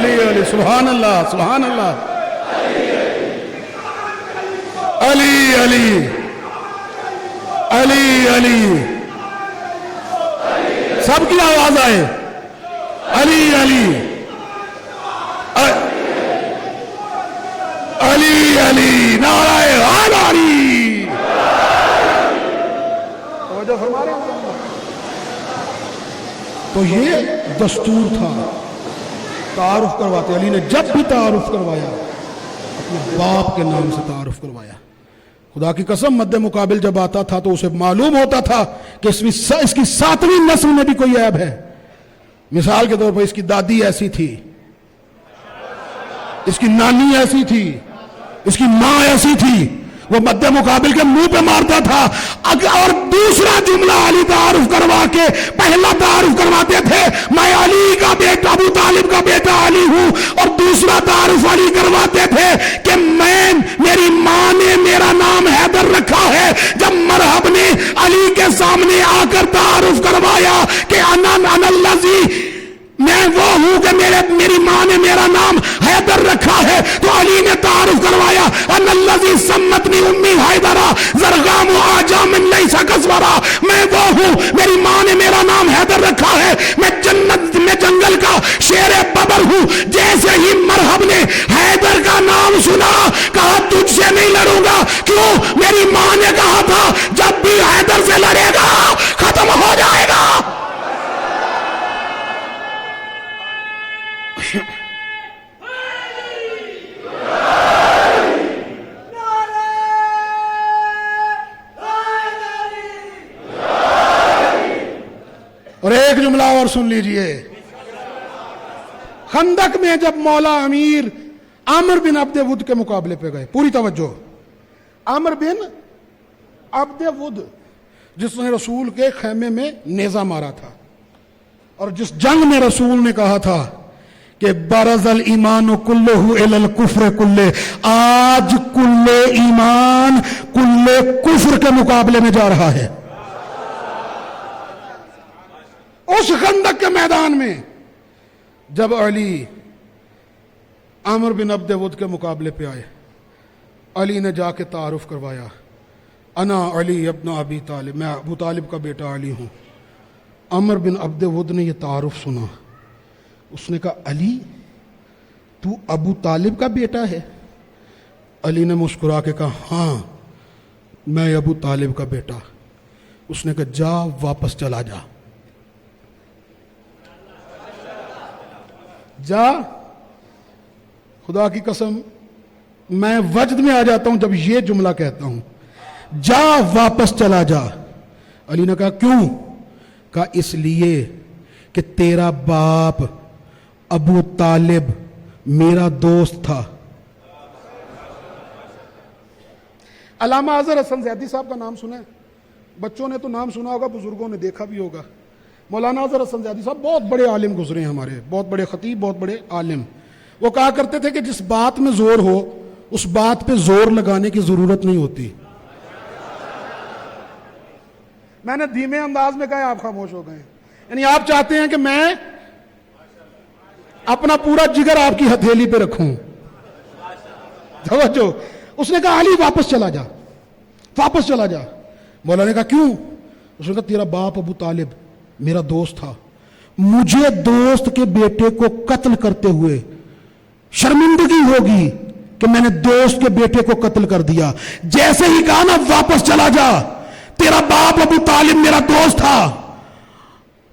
علی علی سبحان اللہ سبحان اللہ علی علی علی علی سب کی آواز آئے علی علی علی علی نعرہ حیدری توجہ فرما رہے ہیں. تو یہ دستور تھا تعارف کرواتے. علی نے جب بھی تعارف کروایا اپنے باپ کے نام سے تعارف کروایا. خدا کی قسم مد مقابل جب آتا تھا تو اسے معلوم ہوتا تھا کہ اس کی 7ویں نسل میں بھی کوئی عیب ہے. مثال کے طور پر اس کی دادی ایسی تھی, اس کی نانی ایسی تھی, اس کی ماں ایسی تھی. وہ مد مقابل کے منہ پہ مارتا تھا. اور دوسرا جملہ علی تعارف کروا کے پہلا تعارف کرواتے تھے میں علی کا بیٹا ابو طالب کا بیٹا علی ہوں, اور دوسرا تعارف علی کرواتے تھے کہ میری ماں نے میرا نام حیدر رکھا ہے. جب مرحب نے علی کے سامنے آ کر تعارف کروایا کہ انا الذی, میں وہ ہوں کہ میری ماں نے میرا نام حیدر رکھا ہے, تو علی نے تعارف کروایا ان الذی سمتنی امی حیدرا زرغام آجام لیس کسورا, میں وہ ہوں میری ماں نے میرا نام حیدر رکھا ہے, میں جنت میں جنگل کا شیر ببر ہوں. جیسے ہی مرحب نے حیدر کا نام سنا کہا تجھ سے نہیں لڑوں گا. کیوں؟ میری ماں نے کہا تھا جب بھی حیدر سے لڑے گا ختم ہو جائے گا. اور ایک جملہ اور سن لیجئے. خندق میں جب مولا امیر عامر بن عبد ود کے مقابلے پہ گئے, پوری توجہ, عامر بن عبد ود جس نے رسول کے خیمے میں نیزہ مارا تھا, اور جس جنگ میں رسول نے کہا تھا کہ برز الایمان کلہ الی الکفر کلہ, آج کل ایمان کل کفر کے مقابلے میں جا رہا ہے. اس خندق کے میدان میں جب علی عامر بن عبد ود کے مقابلے پہ آئے, علی نے جا کے تعارف کروایا انا علی ابن ابی طالب, میں ابو طالب کا بیٹا علی ہوں. عامر بن عبد ود نے یہ تعارف سنا, اس نے کہا علی تو ابو طالب کا بیٹا ہے؟ علی نے مسکرا کے کہا ہاں میں ابو طالب کا بیٹا. اس نے کہا جا واپس چلا جا, جا. خدا کی قسم میں وجد میں آ جاتا ہوں جب یہ جملہ کہتا ہوں, جا واپس چلا جا. علی نے کہا کیوں؟ کہا اس لیے کہ تیرا باپ ابو طالب میرا دوست تھا. علامہ اظہر حسن زیدی صاحب کا نام سنا ہے؟ بچوں نے تو نام سنا ہوگا, بزرگوں نے دیکھا بھی ہوگا. مولانا اظہر حسن زیدی صاحب بہت بڑے عالم گزرے ہیں ہمارے, بہت بڑے خطیب, بہت بڑے عالم. وہ کہا کرتے تھے کہ جس بات میں زور ہو اس بات پہ زور لگانے کی ضرورت نہیں ہوتی. میں نے دھیمے انداز میں کہا, آپ خاموش ہو گئے. یعنی آپ چاہتے ہیں کہ میں اپنا پورا جگر آپ کی ہتھیلی پہ رکھوں. توجہ. اس نے کہا علی واپس چلا جا, واپس چلا جا. مولا نے کہا کیوں؟ اس نے کہا تیرا باپ ابو طالب میرا دوست تھا, مجھے دوست کے بیٹے کو قتل کرتے ہوئے شرمندگی ہوگی کہ میں نے دوست کے بیٹے کو قتل کر دیا. جیسے ہی کہا نا واپس چلا جا, تیرا باپ ابو طالب میرا دوست تھا,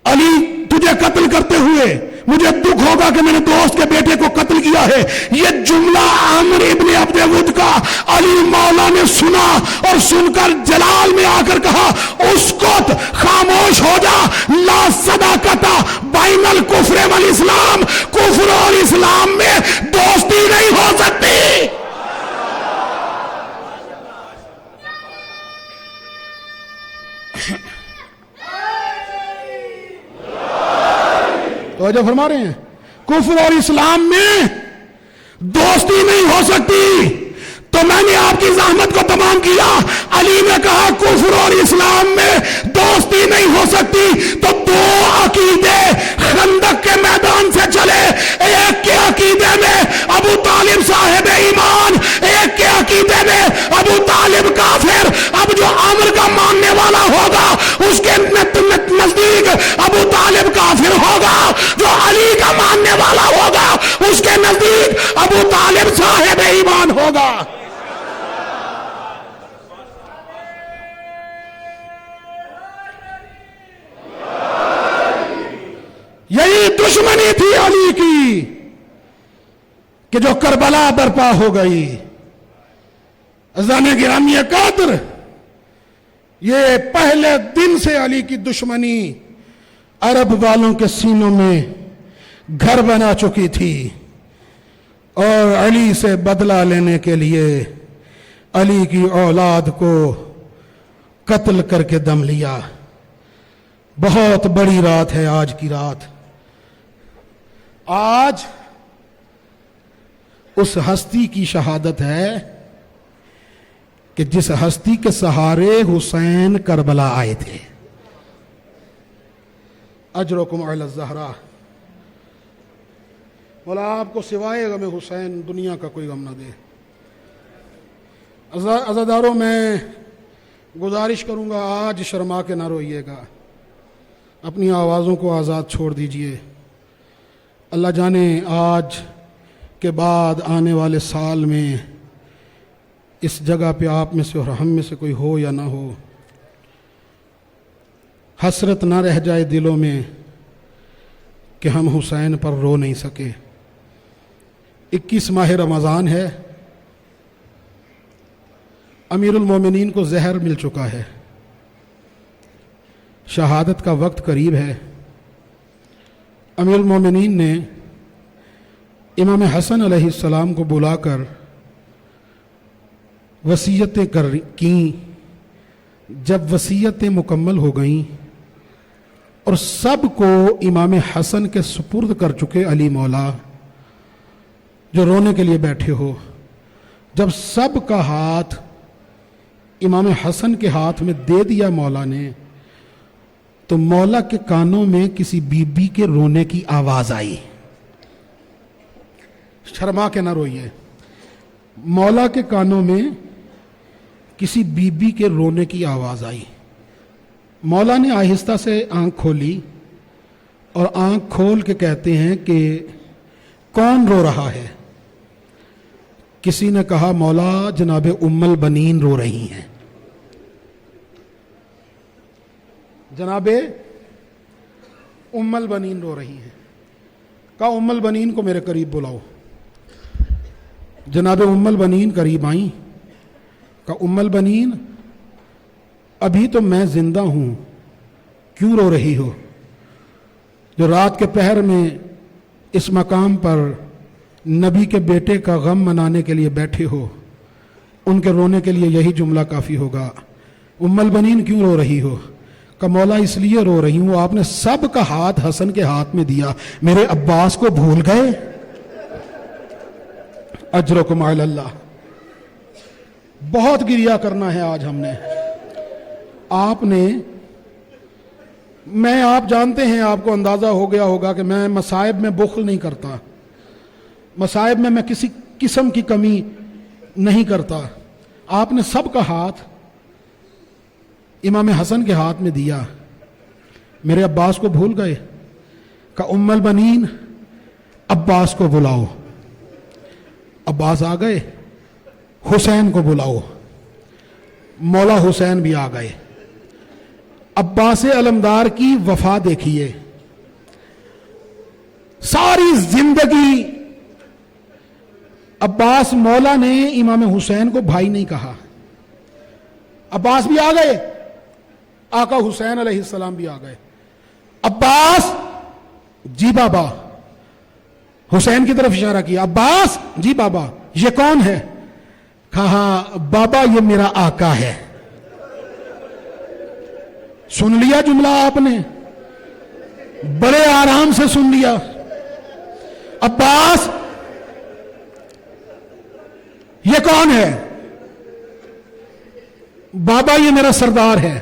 علی تجھے قتل کرتے ہوئے مجھے دکھ ہوگا کہ میں نے دوست کے بیٹے کو قتل کیا ہے. یہ جملہ عامر ابن عبد ود کا علی مولا نے سنا, اور سن کر جلال میں آ کر کہا اسکت, خاموش ہو جا, لا صداقت بین الکفر والاسلام, کفر اور اسلام میں دوستی نہیں ہو سکتی. توجہ فرما رہے ہیں, کفر اور اسلام میں دوستی نہیں ہو سکتی. تو میں نے آپ کی زحمت کو تمام کیا. علی نے کہا کفر اور اسلام میں دوستی نہیں ہو سکتی, تو دو عقیدے خندق کے میدان سے چلے. ایک کے عقیدے عقیدے میں ابو طالب صاحب ایمان، ایک کے عقیدے میں ابو طالب کافر. اب جو عمر کا ماننے والا ہوگا اس کے نزدیک ابو طالب کافر ہوگا، جو علی کا ماننے والا ہوگا اس کے نزدیک ابو طالب صاحب ایمان ہوگا. یہی دشمنی تھی علی کی کہ جو کربلا برپا ہو گئی. عزیزان گرامی قدر، یہ پہلے دن سے علی کی دشمنی عرب والوں کے سینوں میں گھر بنا چکی تھی، اور علی سے بدلہ لینے کے لیے علی کی اولاد کو قتل کر کے دم لیا. بہت بڑی رات ہے آج کی رات. آج اس ہستی کی شہادت ہے کہ جس ہستی کے سہارے حسین کربلا آئے تھے. اجرکم علی الزہرا. مولا آپ کو سوائے غم حسین دنیا کا کوئی غم نہ دے. عزاداروں، میں گزارش کروں گا آج شرما کے نہ روئیے گا، اپنی آوازوں کو آزاد چھوڑ دیجئے. اللہ جانے آج کے بعد آنے والے سال میں اس جگہ پہ آپ میں سے اور ہم میں سے کوئی ہو یا نہ ہو، حسرت نہ رہ جائے دلوں میں کہ ہم حسین پر رو نہیں سکے. 21 ماہ رمضان ہے، امیر المومنین کو زہر مل چکا ہے، شہادت کا وقت قریب ہے. امیر المومنین نے امام حسن علیہ السلام کو بلا کر وصیتیں کیں. جب وصیتیں مکمل ہو گئیں اور سب کو امام حسن کے سپرد کر چکے علی مولا جو رونے کے لیے بیٹھے ہو، جب سب کا ہاتھ امام حسن کے ہاتھ میں دے دیا مولا نے، تو مولا کے کانوں میں کسی بی بی کے رونے کی آواز آئی. شرما کے نہ روئیے. مولا کے کانوں میں کسی بی بی کے رونے کی آواز آئی. مولا نے آہستہ سے آنکھ کھولی اور آنکھ کھول کے کہتے ہیں کہ کون رو رہا ہے؟ کسی نے کہا مولا جناب ام البنین رو رہی ہیں. جناب ام البنین رو رہی ہیں. کہا ام البنین کو میرے قریب بلاؤ. جناب ام البنین قریب آئیں. کہا ام البنین ابھی تو میں زندہ ہوں، کیوں رو رہی ہو؟ جو رات کے پہر میں اس مقام پر نبی کے بیٹے کا غم منانے کے لیے بیٹھے ہو، ان کے رونے کے لیے یہی جملہ کافی ہوگا. ام البنین کیوں رو رہی ہو؟ کہ مولا اس لیے رو رہی ہوں، آپ نے سب کا ہاتھ حسن کے ہاتھ میں دیا، میرے عباس کو بھول گئے؟ اجرکم علی اللہ. بہت گریہ کرنا ہے آج ہم نے. آپ نے، میں، آپ جانتے ہیں، آپ کو اندازہ ہو گیا ہوگا کہ میں مصائب میں بخل نہیں کرتا، مصائب میں کسی قسم کی کمی نہیں کرتا. آپ نے سب کا ہاتھ امام حسن کے ہاتھ میں دیا، میرے عباس کو بھول گئے؟ کہ ام البنین عباس کو بلاؤ. عباس آ گئے. حسین کو بلاؤ. مولا حسین بھی آ گئے. عباس علمدار کی وفا دیکھیے. ساری زندگی عباس مولا نے امام حسین کو بھائی نہیں کہا. عباس بھی آ گئے، آقا حسین علیہ السلام بھی آ گئے. عباس جی بابا، حسین کی طرف اشارہ کیا. عباس جی بابا، یہ کون ہے؟ کہا بابا یہ میرا آقا ہے. سن لیا جملہ آپ نے، بڑے آرام سے سن لیا. عباس یہ کون ہے؟ بابا یہ میرا سردار ہے.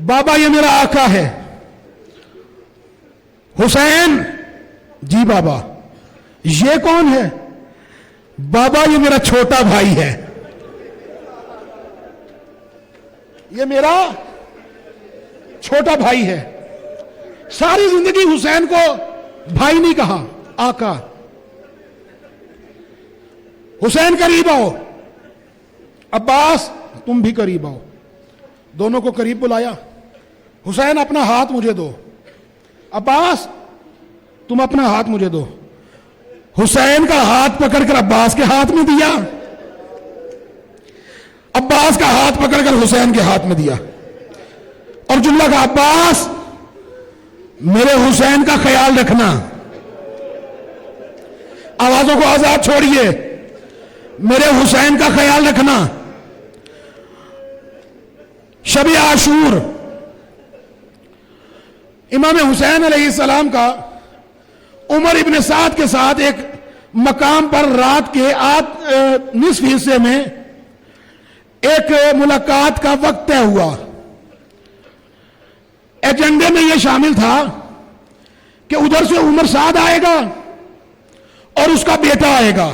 بابا یہ میرا آقا ہے. حسین جی بابا. یہ کون ہے؟ بابا یہ میرا چھوٹا بھائی ہے. یہ میرا چھوٹا بھائی ہے. ساری زندگی حسین کو بھائی نہیں کہا، آقا. حسین قریب آؤ، عباس تم بھی قریب آؤ. دونوں کو قریب بلایا. حسین اپنا ہاتھ مجھے دو. عباس تم اپنا ہاتھ مجھے دو. حسین کا ہاتھ پکڑ کر عباس کے ہاتھ میں دیا، عباس کا ہاتھ پکڑ کر حسین کے ہاتھ میں دیا، اور جملہ کا عباس میرے حسین کا خیال رکھنا. آوازوں کو آزاد چھوڑیے. میرے حسین کا خیال رکھنا. شب عاشور امام حسین علیہ السلام کا عمر ابن سعد کے ساتھ ایک مقام پر رات کے نصف حصے میں ایک ملاقات کا وقت طے ہوا. ایجنڈے میں یہ شامل تھا کہ ادھر سے عمر سعد آئے گا اور اس کا بیٹا آئے گا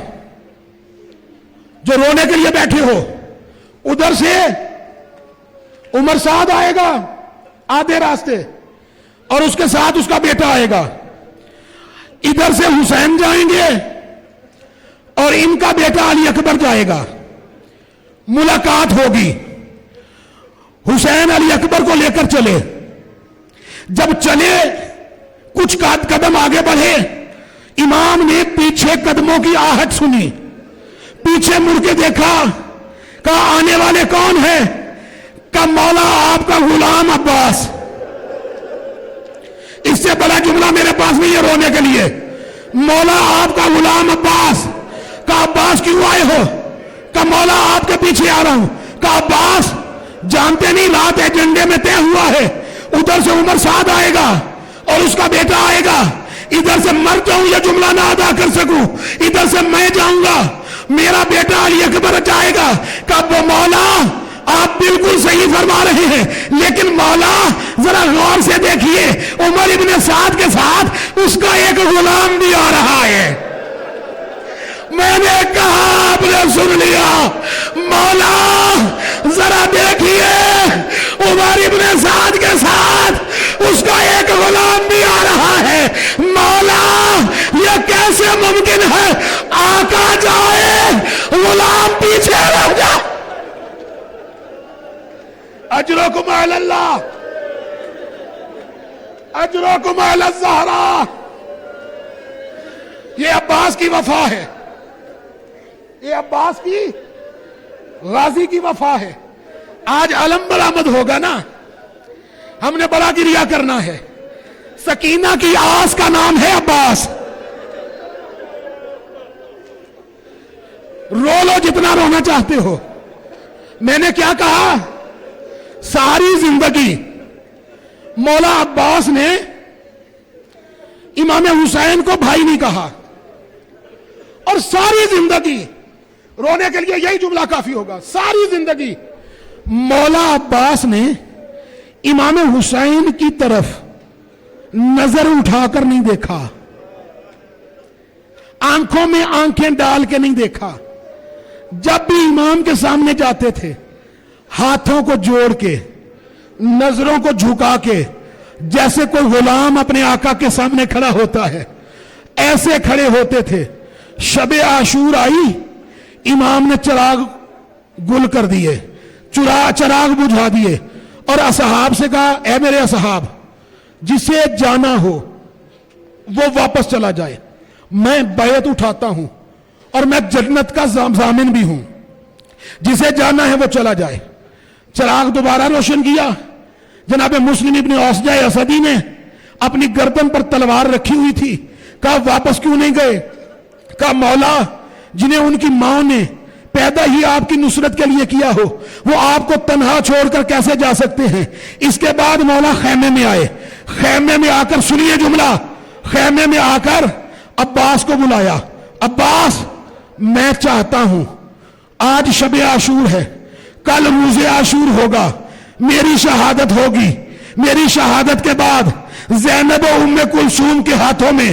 جو رونے کے لیے بیٹھے ہو. ادھر سے عمر سعد آئے گا آدھے راستے اور اس کے ساتھ اس کا بیٹا آئے گا. ادھر سے حسین جائیں گے اور ان کا بیٹا علی اکبر جائے گا. ملاقات ہوگی. حسین علی اکبر کو لے کر چلے. جب چلے کچھ قدم آگے بڑھے، امام نے پیچھے قدموں کی آہٹ سنی. پیچھے مڑ کے دیکھا، کہا آنے والے کون ہیں؟ کہا مولا آپ کا غلام عباس. اس سے بڑا جملہ میرے پاس نہیں ہے رونے کے لیے. مولا آپ کا غلام عباس. کہا عباس کیوں آئے ہو؟ کہا مولا آپ کے پیچھے آ رہا ہوں. کہا عباس جانتے نہیں رات ایجنڈے میں طے ہوا ہے، ادھر سے عمر سعد آئے گا اور اس کا بیٹا آئے گا. ادھر سے مر جاؤں یہ جملہ نہ ادا کر سکوں، ادھر سے میں جاؤں گا، میرا بیٹا علی اکبر جائے گا. کہا مولا آپ بالکل صحیح فرما رہے ہیں، لیکن مولا ذرا غور سے دیکھیے، عمر ابن سعد کے ساتھ اس کا ایک غلام بھی آ رہا ہے. میں نے کہا آپ نے سن لیا. مولا ذرا دیکھیے، عمر ابن سعد کے ساتھ اس کا ایک غلام بھی آ رہا ہے. مولا یہ کیسے ممکن ہے؟ آقا جائے غلام پیچھے رہ جائے. اجرکم علی اللہ، اجرکم علی الزہرا. یہ عباس کی وفا ہے، یہ عباس کی غازی کی وفا ہے. آج علم برآمد ہوگا نا، ہم نے بڑا گریہ کرنا ہے. سکینہ کی آس کا نام ہے عباس. رو لو جتنا رونا چاہتے ہو. میں نے کیا کہا؟ ساری زندگی مولا عباس نے امام حسین کو بھائی نہیں کہا، اور ساری زندگی رونے کے لیے یہی جملہ کافی ہوگا. ساری زندگی مولا عباس نے امام حسین کی طرف نظر اٹھا کر نہیں دیکھا، آنکھوں میں آنکھیں ڈال کے نہیں دیکھا. جب بھی امام کے سامنے جاتے تھے ہاتھوں کو جوڑ کے، نظروں کو جھکا کے، جیسے کوئی غلام اپنے آقا کے سامنے کھڑا ہوتا ہے ایسے کھڑے ہوتے تھے. شب عاشور آئی، امام نے چراغ گل کر دیے، چراغ بجھا دیے، اور اصحاب سے کہا اے میرے اصحاب، جسے جانا ہو وہ واپس چلا جائے. میں بیعت اٹھاتا ہوں اور میں جنت کا ضامن بھی ہوں. جسے جانا ہے وہ چلا جائے. چراغ دوبارہ روشن کیا. جناب مسلم ابن اوسجہ اسدی نے اپنی گردن پر تلوار رکھی ہوئی تھی. کہا واپس کیوں نہیں گئے؟ کہا مولا جنہیں ان کی ماں نے پیدا ہی آپ کی نصرت کے لیے کیا ہو، وہ آپ کو تنہا چھوڑ کر کیسے جا سکتے ہیں؟ اس کے بعد مولا خیمے میں آئے. خیمے میں آ کر سنیے جملہ، خیمے میں آ کر عباس کو بلایا. عباس میں چاہتا ہوں، آج شب عاشور ہے، کل روز عاشور ہوگا، میری شہادت ہوگی. میری شہادت کے بعد زینب و ام کلثوم کے ہاتھوں میں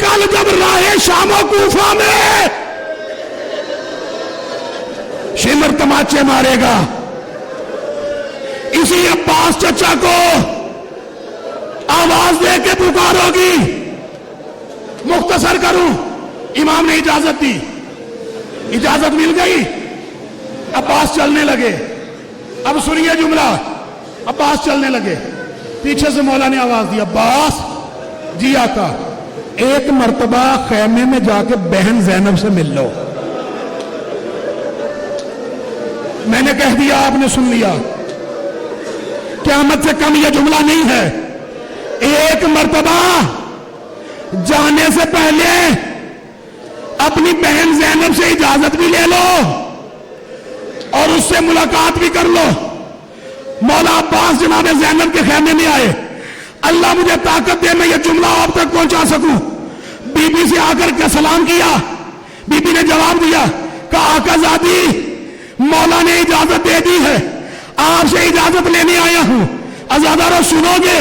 کل جب راہ شام و کوفہ میں شمر تماچے مارے گا، اسی عباس چچا کو آواز دے کے پکارو گی۔ مختصر کروں، امام نے اجازت دی، اجازت مل گئی، عباس چلنے لگے۔ اب سنیے جملہ، عباس چلنے لگے، پیچھے سے مولا نے آواز دی، عباس جی آقا ایک مرتبہ خیمے میں جا کے بہن زینب سے مل لو۔ میں نے کہہ دیا، آپ نے سن لیا، قیامت سے کم یہ جملہ نہیں ہے۔ ایک مرتبہ جانے سے پہلے اپنی بہن زینب سے اجازت بھی لے لو اور اس سے ملاقات بھی کر لو۔ مولا عباس جناب زینب کے خیمے میں آئے، اللہ مجھے طاقت دے میں یہ جملہ آپ تک پہنچا سکوں۔ بی بی سے آ کر کے سلام کیا، بی بی نے جواب دیا، کہا آقا زادی مولا نے اجازت دے دی ہے، آپ سے اجازت لینے آیا ہوں، آزادارو سنو گے؟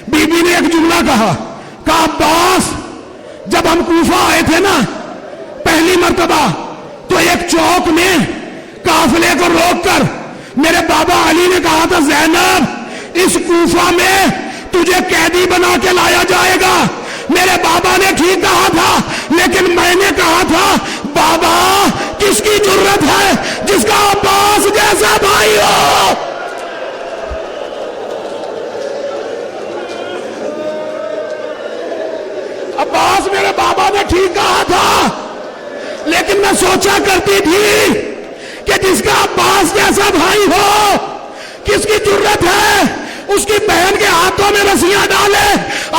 بی بی نے ایک جملہ کہا عباس جب ہم کوفہ آئے تھے نا پہلی مرتبہ، تو ایک چوک میں قافلے کو روک کر میرے بابا علی نے کہا تھا زینب اس کوفہ میں تجھے قیدی بنا کے لایا جائے گا۔ میرے بابا نے ٹھیک کہا تھا، لیکن میں نے کہا تھا بابا کس کی جرت ہے جس کا عباس جیسا بھائی ہو۔ عباس میرے بابا نے ٹھیک کہا تھا، لیکن میں سوچا کرتی تھی کہ جس کا عباس جیسا بھائی ہو کس کی جرت ہے اس کی بہن کے ہاتھوں میں رسیاں ڈالے۔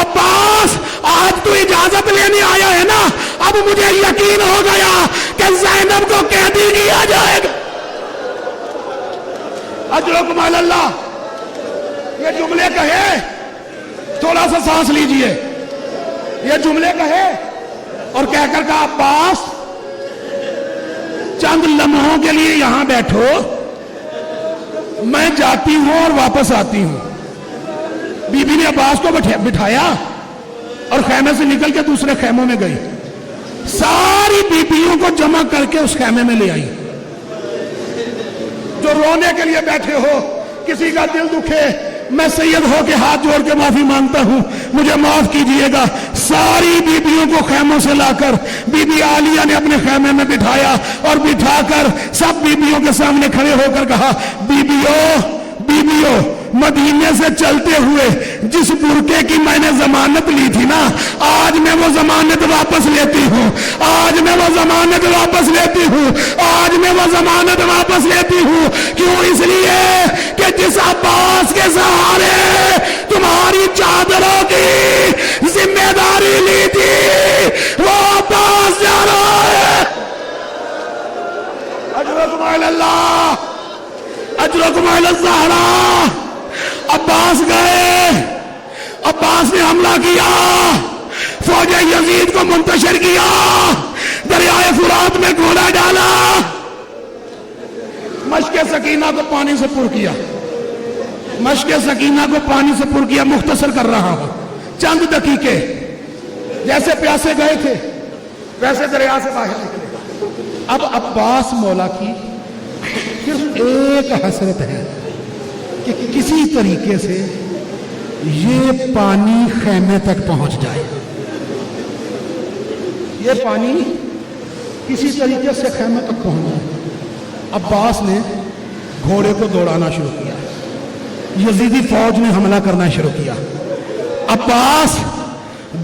عباس آج تو اجازت لینے آیا ہے نا، اب مجھے یقین ہو گیا کہ زینب کو قیدی کیا جائے گا۔ اجرکم علی اللہ، یہ جملے کہے، تھوڑا سا سانس لیجئے، یہ جملے کہے اور کہہ کر کہا عباس چند لمحوں کے لیے یہاں بیٹھو، میں جاتی ہوں اور واپس آتی ہوں۔ بی بی نے عباس کو بٹھایا اور خیمے سے نکل کے دوسرے خیموں میں گئی، ساری بیبیوں کو جمع کر کے اس خیمے میں لے آئی۔ جو رونے کے لیے بیٹھے ہو، کسی کا دل دکھے، میں سید ہو کے ہاتھ جوڑ کے معافی مانگتا ہوں، مجھے معاف کیجئے گا۔ ساری بیبیوں کو خیموں سے لا کر بی بی عالیہ نے اپنے خیمے میں بٹھایا اور بٹھا کر سب بیبیوں کے سامنے کھڑے ہو کر کہا بیبیوں مدینے سے چلتے ہوئے جس برقعے کی میں نے ضمانت لی تھی نا، آج میں وہ ضمانت واپس لیتی ہوں، آج میں وہ ضمانت واپس لیتی ہوں، آج میں وہ ضمانت واپس لیتی ہوں۔ کیوں؟ اس لیے کہ جس عباس کے سہارے تمہاری چادروں کی ذمہ داری لی تھی وہ عباس جا رہا ہے۔ اجرکم علی اللہ، اجرکم علی الزہرا۔ عباس گئے، عباس نے حملہ کیا، فوج یزید کو منتشر کیا، دریائے فرات میں گھوڑا ڈالا، مشق سکینہ کو پانی سے پر کیا، مشق سکینہ کو پانی سے پر کیا۔ مختصر کر رہا ہوں، چند دقیقے، جیسے پیاسے گئے تھے ویسے دریا سے باہر نکلے۔ اب عباس مولا کی صرف ایک حسرت ہے کہ کسی طریقے سے یہ پانی خیمے تک پہنچ جائے، یہ پانی کسی طریقے سے خیمے تک پہنچ جائے۔ عباس نے گھوڑے کو دوڑانا شروع کیا، یزیدی فوج نے حملہ کرنا شروع کیا۔ عباس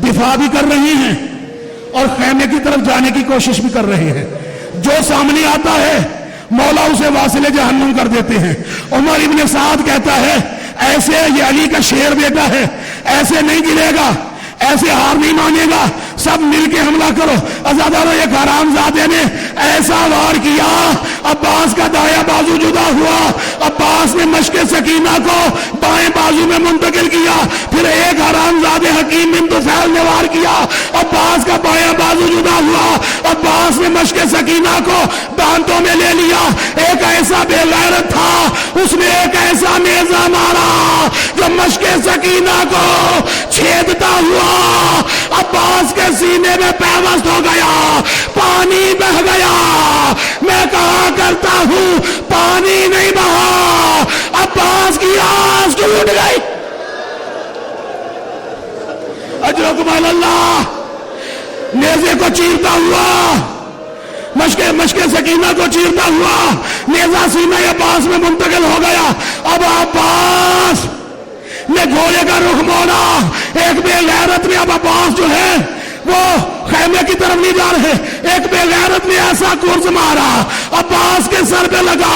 دفاع بھی کر رہے ہیں اور خیمے کی طرف جانے کی کوشش بھی کر رہے ہیں۔ جو سامنے آتا ہے مولا اسے واصل جہنم کر دیتے ہیں۔ عمر ابن سعد کہتا ہے ایسے یہ علی کا شیر بیٹا ہے، ایسے نہیں گرے گا، ایسے ہار نہیں مانے گا، سب مل کے حملہ کرو۔ عزادارو ایک حرامزادے نے ایسا وار کیا، عباس کا دایاں بازو جدا ہوا، عباس عباس نے مشق سکینہ کو بائیں بازو میں منتقل کیا، پھر ایک حرامزادے حکیم بن طفیل نے وار کیا، عباس کا بائیں بازو جدا ہوا، عباس نے مشق سکینہ کو دانتوں میں لے لیا۔ ایک ایسا بے غیرت تھا، اس نے ایک ایسا نیزہ مارا جو مشق سکینہ کو چھیدتا ہوا عباس کے سینے میں پیوست ہو گیا، پانی بہ گیا۔ میں کہا کرتا ہوں پانی نہیں بہا، عباس کی آس ٹوٹ گئی۔ اجرکم علی اللہ، نیزے کو چیرتا ہوا، مشق سکینہ کو چیرتا ہوا نیزہ سینہ عباس میں منتقل ہو گیا۔ اب عباس نے گھوڑے کا رخ موڑا، ایک بے غیرت نے، اب عباس جو ہے وہ خیمے کی طرف نہیں جا رہے، ایک بے غیرت نے ایسا کورس مارا عباس کے سر پہ لگا،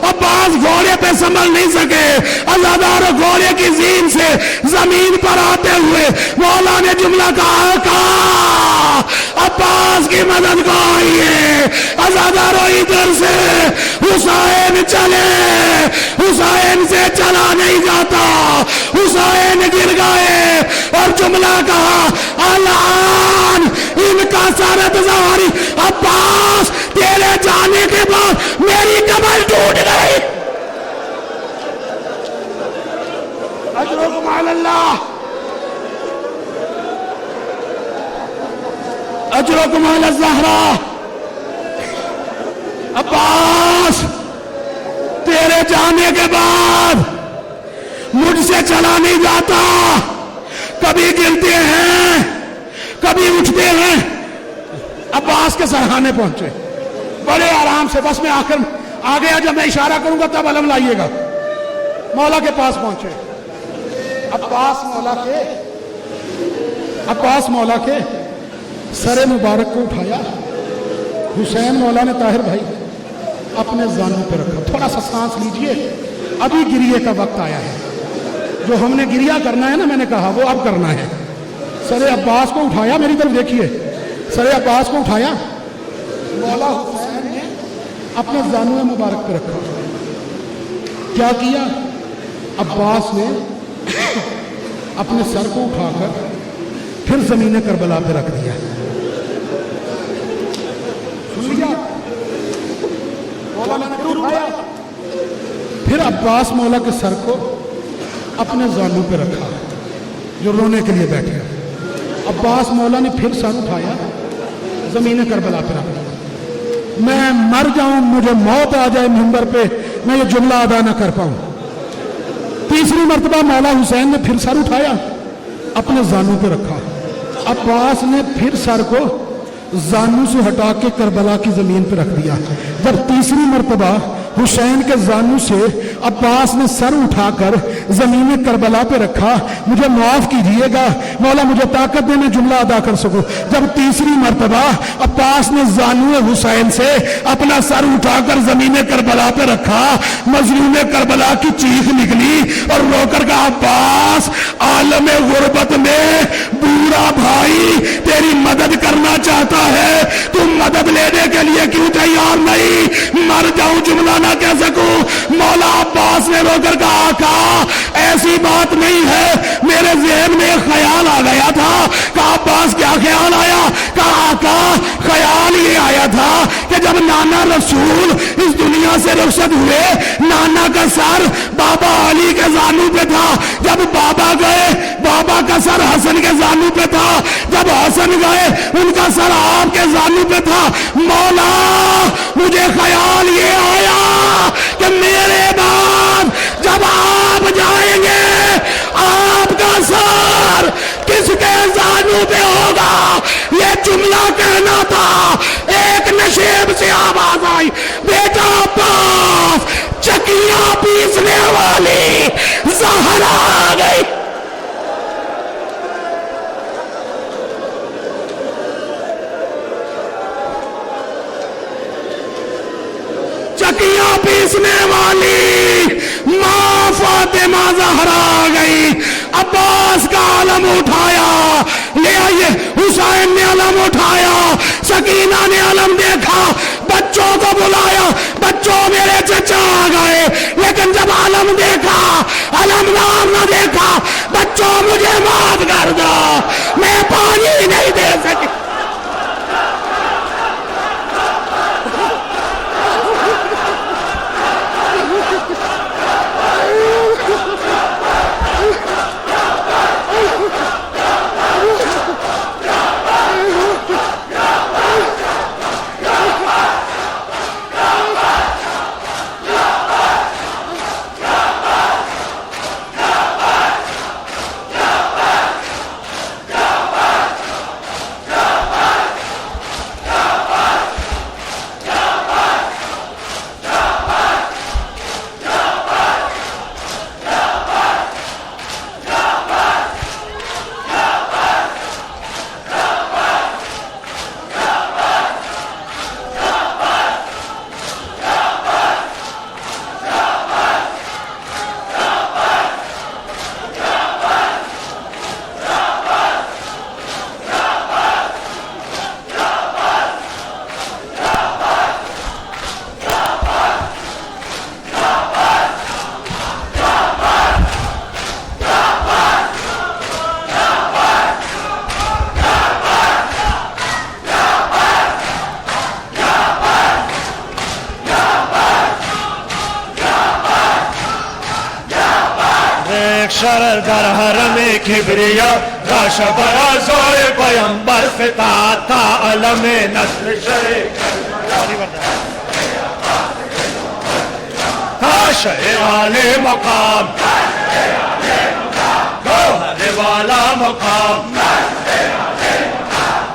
عباس گھوڑے پہ سنبھل نہیں سکے، عزادار گھوڑے کی زین سے زمین پر آتے ہوئے مولا نے جملہ کہا عباس کی مدد کو آئیے، عزادارو ادھر سے حسین چلے، حسین سے چلا نہیں جاتا، حسین گر گئے، اور جملہ کہا الان ان کا سارت زہاری، عباس تیرے جانے کے بعد میری کمر ٹوٹ گئی۔ اجرکم علی اللہ، اجرکم علی الزہرا۔ عباس تیرے جانے کے بعد مجھ سے چلا نہیں جاتا، کبھی گرتے ہیں کبھی اٹھتے ہیں۔ عباس کے سرحانے پہنچے بڑے آرام سے، بس میں آخر آ گیا، جب میں اشارہ کروں گا تب علم لائیے گا۔ مولا کے پاس پہنچے، عباس مولا کے سر مبارک کو اٹھایا، حسین مولا نے طاہر بھائی اپنے زانوں پہ رکھا، تھوڑا سا سانس لیجئے، ابھی گریے کا وقت آیا ہے، جو ہم نے گریا کرنا ہے نا، میں نے کہا وہ اب کرنا ہے۔ سر عباس کو اٹھایا، میری طرف دیکھیے، سر عباس کو اٹھایا، مولا حسین نے اپنے زانوں مبارک پہ رکھا۔ کیا کیا؟ عباس نے اپنے سر کو اٹھا کر پھر زمین کربلا پہ رکھ دیا۔ مولا نے پھر اٹھایا، پھر عباس مولا کے سر کو اپنے زانوں پہ رکھا جو رونے کے لیے بیٹھے۔ عباس مولا نے پھر سر اٹھایا، زمین کربلا پہ رکھ دیا۔ میں مر جاؤں، مجھے موت آ جائے منبر پہ، میں یہ جملہ ادا نہ کر پاؤں۔ تیسری مرتبہ مولا حسین نے پھر سر اٹھایا، اپنے زانوں پہ رکھا۔ عباس نے پھر سر کو زانوں سے ہٹا کے کربلا کی زمین پہ رکھ دیا۔ جب تیسری مرتبہ حسین کے زانوں سے عباس نے سر اٹھا کر زمین کربلا پہ رکھا، مجھے معاف کیجئے گا مولا، مجھے طاقت دے میں جملہ ادا کر سکوں۔ جب تیسری مرتبہ عباس نے زانوں حسین سے اپنا سر اٹھا کر زمین کربلا پہ رکھا، مظلوم کربلا کی چیخ نکلی اور رو کر کہا عباس عالم غربت میں بوڑھا بھائی تیری مدد کرنا چاہتا ہے، تم مدد لینے کے لیے کیوں تیار نہیں؟ مر جاؤں جملہ نہ کہہ سکوں۔ مولا عباس نے رو کر کہا آقا ایسی بات نہیں ہے، میرے ذہن میں خیال آ گیا تھا۔ کہا عباس کیا خیال آیا؟ کہا آقا خیال یہ آیا تھا کہ جب نانا رسول اس دنیا سے رخصت ہوئے، نانا کا سر بابا علی کے زانوں پہ تھا، جب بابا گئے بابا کا سر حسن کے زانوں پہ تھا، جب حسن گئے ان کا سر آپ کے زانوں پہ تھا۔ مولا مجھے خیال یہ آیا کہ میرے بعد جب آپ جائیں گے آپ کا سر کس کے زانوں پہ ہوگا؟ یہ جملہ کہنا تھا، ایک نشیب سے آواز آئی بیٹا عباس چکیاں پیسنے والی زہرا آ گئی۔ چکیاں پیسنے والی ماں فاطمہ زہرا آ گئی۔ عباس کا علم اٹھایا، لے آئیے، حسین نے علم اٹھایا، سکینہ نے علم دیکھا، بچوں کو بلایا، بچوں میرے چچا آ گئے، لیکن جب علم علم دیکھا، علم نام نہ دیکھا. بچوں مجھے معاف کر دو، میں پانی نہیں دے سکی. شرر در حرم کبریا راش برازای پیامبر فتاد تا علم نسل شریف تا شعر مقام گوهر والا مقام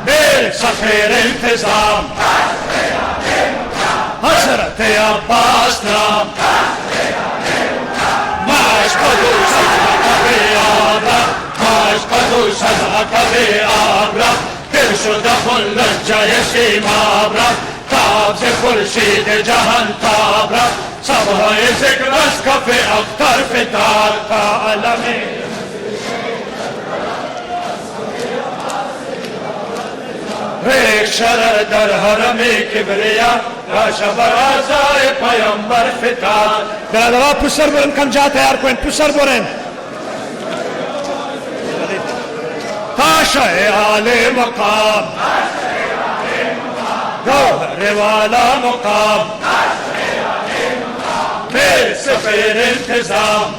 بے سفیر انتظام حضرت عباس نام دل شد کل جای مابرا تاب ز خورشید جهان تاب را صبح ذکر از کف اختر فتاد تا علم ریک شرر در حرم کبریا راش برازای پیامبر فتاد. برادرها پسر برن کنجا تیار کنین، پسر برن تاشا عالی مقام گوهر والا مقام بے سفیر انتظام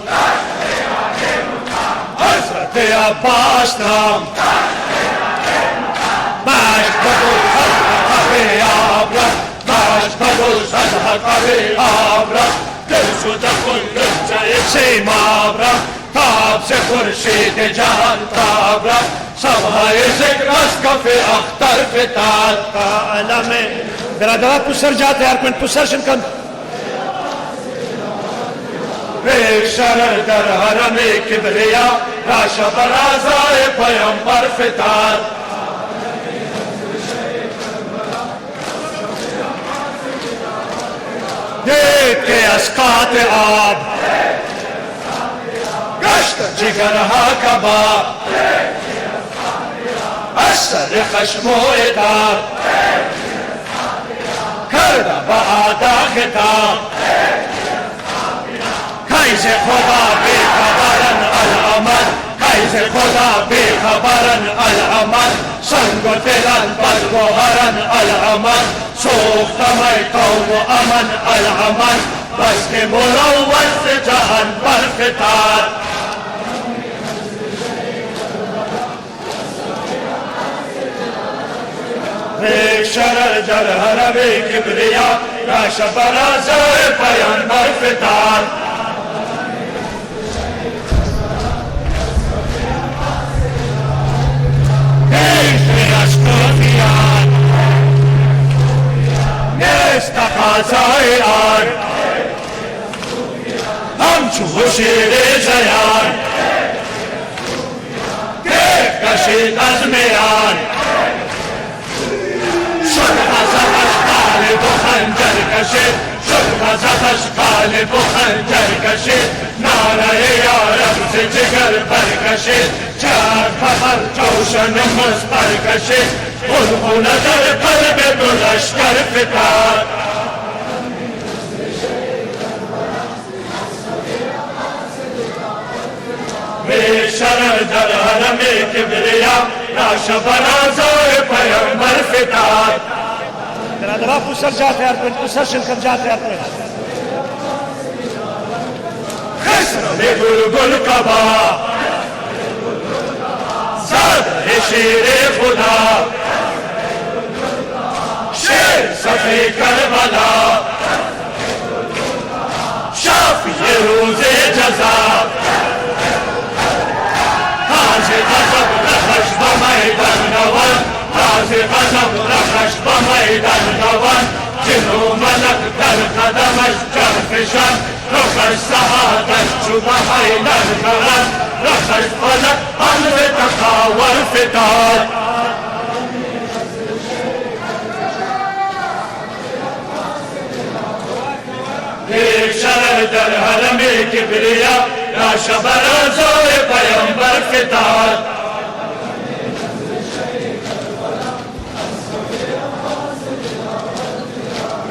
حضرت عباس نام مشهد الحق آبرا مشهد الحق آبرا دل شد کل جای سیمابرا تاب سے خورشید جهان تاب را صبح ذکر از کف اختر فتاد تا علم. برادرها پسر جا تیار کن، پسرشن کن. ریک شرر در حرم کبریا راش برازای پیامبر فتاد. دیکھ کے اسقاط آب گشت جگرها کباب از سر خشم و عتاب کرده با عدا خطاب کیز خدا بی خبرن العمل کیز خدا بی خبرن العمل سنگ و دلن بدگوهرن العمل سوختم ای قوم و امن العمل بس که مروت جهان برفتاد. ریک شرر در حرم کبریا راش برازای پیامبر فتاد. کیش اشکوفیان نیست تقاضای آن همچو شیر زیان کیف کشید از میان شد غزتش غالب و خنجر کشید شد غزتش غالب و خنجر کشید نعره یارب ز جگر برکشید چهر فخر جوشن مزبر کشید غلغله در قلب دو لشکر فتاد. شرر در حرم کبریا لاش برازائے پیمبر فتاد آپ اسر جاتے ہیں اسر شرکت جاتے ہیں خسر گلگل کبا زاد شیر خدا شیر صفی کربلا شافی روز جزا تازی غضب رخش بمیدن نوان تازی غضب رخش بمیدن نوان جنو ملک در قدمش جرفشن رخش سعادت چو بمیدن نوان رخش فلک امر تقاور فتاد ایک شرر در حرم کبریا لاش برازائے پیمبر فتاد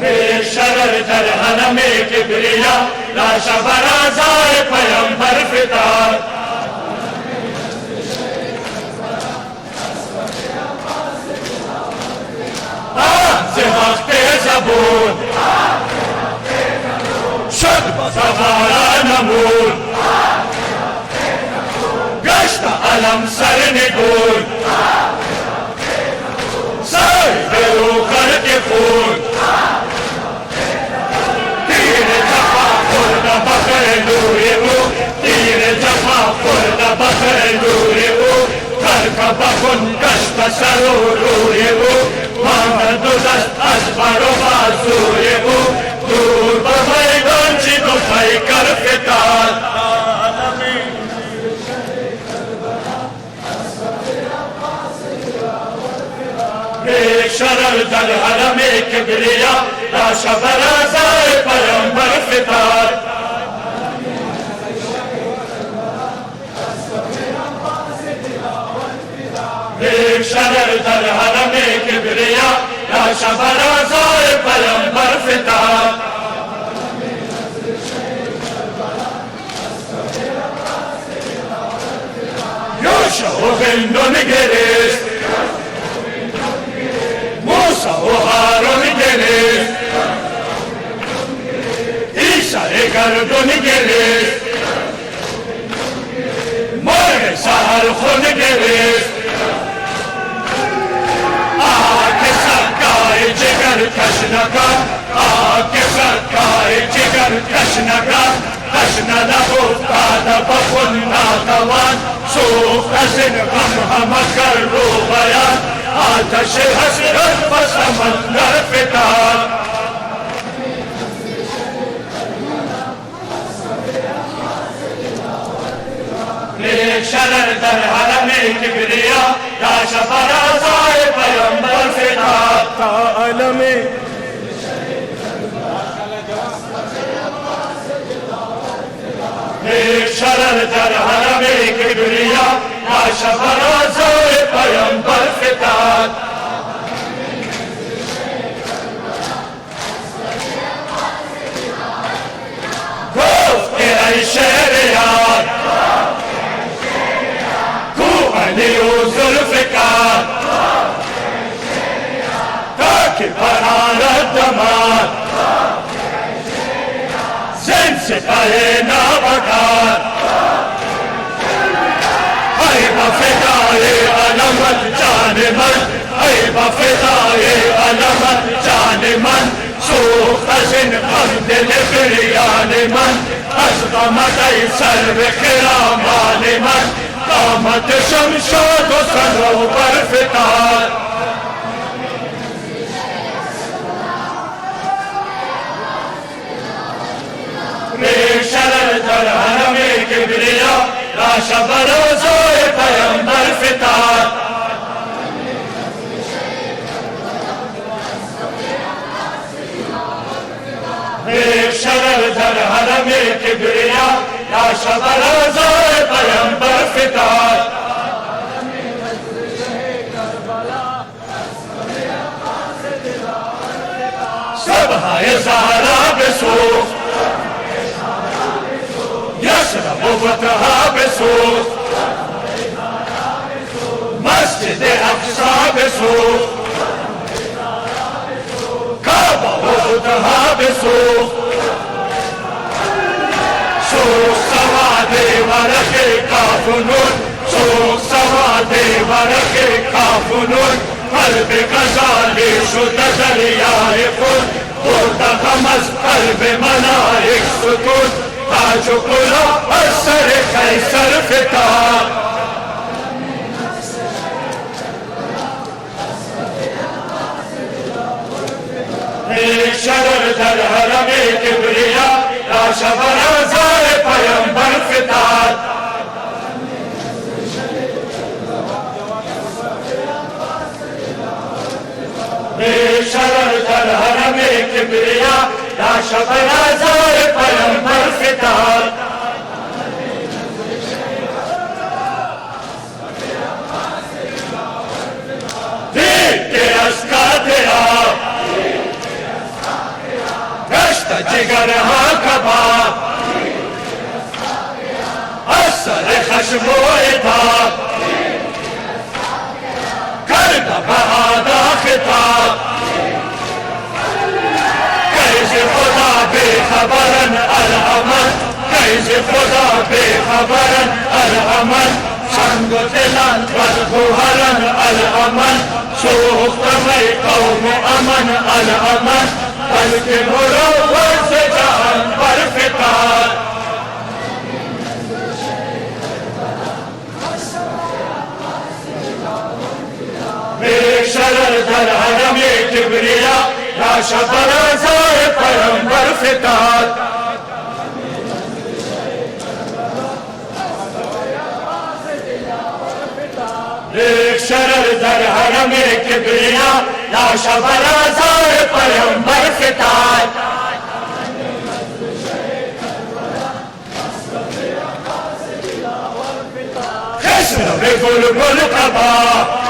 ایک شرر در حرم کبریا لاش برازائے پیمبر فتاد آز وقت زبون شد بزوارا نمون گشت علم سرنگون سر برو کرد خون تیر جفا خورد بخلوی او تیر جفا خورد بخلوی او ترک بخون گشت سر و روی او ماند و دست از بر و بازوی او دور بمیدان چی دو پیکر فتاد ایک شرر در حرم کبریا لاش برازائے پیمبر فتاد ایک شرر در حرم کبریا لاش برازائے پیمبر فتاد یوشع و هندون گرفت موسی و هارون گرفت عیسی گردون گرفت مرغ سحرخون گرفت آگ سرکای جگر کشنکا آگ سرکای جگر کشنکا کشنه افتاد بخون ناتوان سوخت از این غم همه کر رو بیان آتش حسرت و سمندر فتاد ایک شرر در حرم کبریا لاش برازائے پیمبر فتاد تا عالم ایک شرر در حرم کبریا لاش برازائے پیمبر فتاد گفت ای شهریار کو علی و ذوالفقار تاکہ برآرد دمار زن سپہ نابکار ای بفدائے علمت جان من ای بفدائے علمت جان من سوخت از این غم دل بریان من از غمت ای سرو خرامان من قامت شمشاد و صنوبر فتاد ایک شرر در حرم کبریا لاش برازائے پیمبر فتاد ایک شرر در حرم کبریا لاش برازائے پیمبر فتاد صبح زهرا بسوخت یشرب بطها بسوخت بسوخت مسجد اقصا بسوخت کعبہ خودها بسوخت سوخت سواد ورق کاف و نون سوخت سواد ورق کاف و نون قلب غزالی شد دریای خون برد غم از قلب ملائک ستون تاج و کلاه از سر قیصر فتاد ایک شرر در حرم کبریا لاش برازار پیمبر فتاد ایک شرر در حرم کبریا لاش برازار پیمبر فتاد دیکھ کے اسکات آپ گشت جگر ہاں کباب اثر خشم و عتاب کرد بہادا خطاب کیسے خدا بے خبرن الامن کیسے خدا بے خبرن الامن سنگ و دلان بدگوہرن الامن سوخت میں قوم امن الامن بلکہ مروت سے جان پر فتار ایک شرر در حرم کبریا لاش برازار پیمبر فتار ایک شرر در حرم کبریا لاش برازار پیمبر فتار خشم گل گل قبا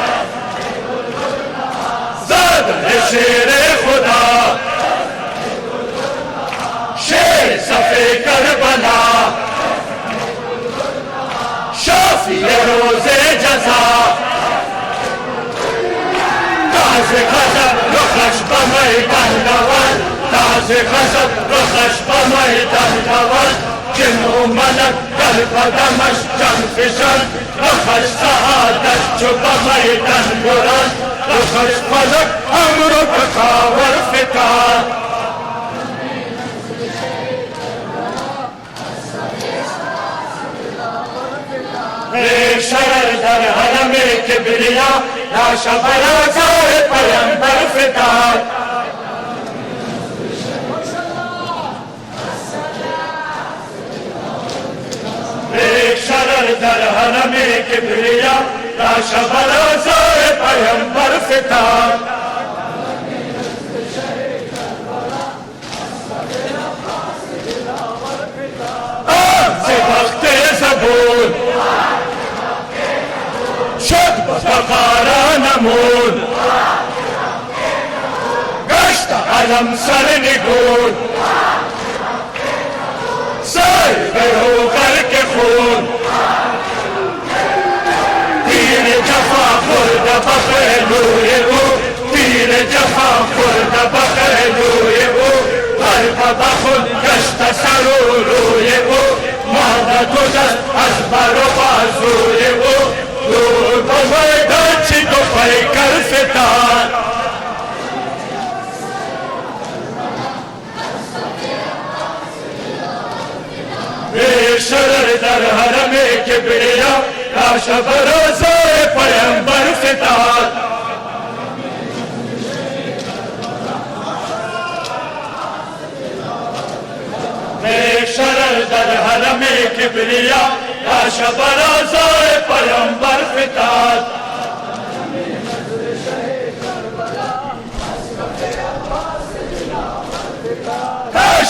زادن شیر خدا شیر صفی کربلا شافی روز جزا تاز غضب رخش بمیدن دوان تاز غضب رخش بمیدن دوان جن و ملک در قدمش جان فشان رخش سعادت چو بمیدن بران رخش فلک امر و بخاور فتار ایک شرر در حرم کبریا لاش برازار پیمبر فتار ایک شرر در حرم کبریا لاش برازار پیمبر فتار آغز وقت زبون شد بفقارا نمون گشت علم سر نگون سر برو غرق خون تیر جفا خورد بپهلوی او تیر جفا خورد بپهلوی او غرق بخون گشت سر و روی او مادت و دست از بر و بازوی او دور بمیدن چی تو پیکر فتار ایک شرر در حرم کبریا لاش برازار پیمبر فتار ایک شرر در حرم کبریا لاش برازار پیمبر فتار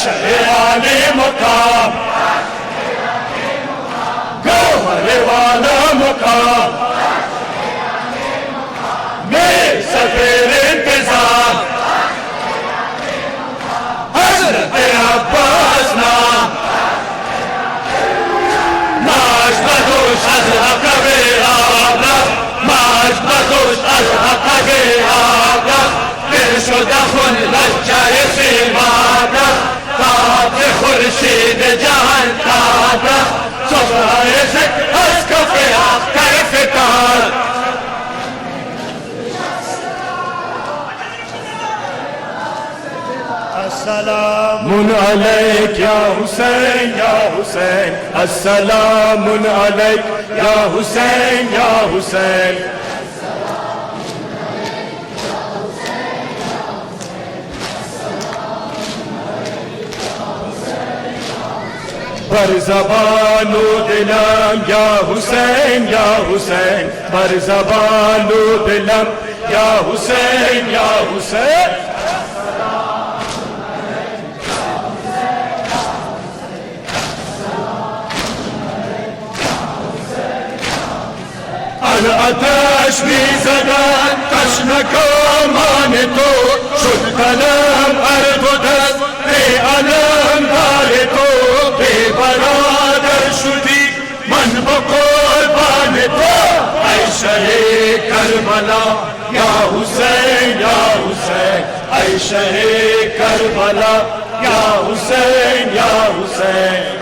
شہیانی مقام گوہر والا مقام میں سفیر انتظام حضرت عباس نام ناش بدو الحق آبرا دل شد خون لجه سیمابرا تاب خورشید جهان تابرا صبح ذکر از کف اختر فتاد السلام عليك يا حسين يا حسين السلام عليك يا حسين يا حسين بر زبان و دلم یا حسین یا حسین بر زبان و دلم یا حسین یا حسین الاتش میزدن تشنکامان تو شد قلم ارد و دست بی علم دار تو بی برادر شدی من با قربان تو ای شهید کربلا یا حسین یا حسین ای شهید کربلا یا حسین یا حسین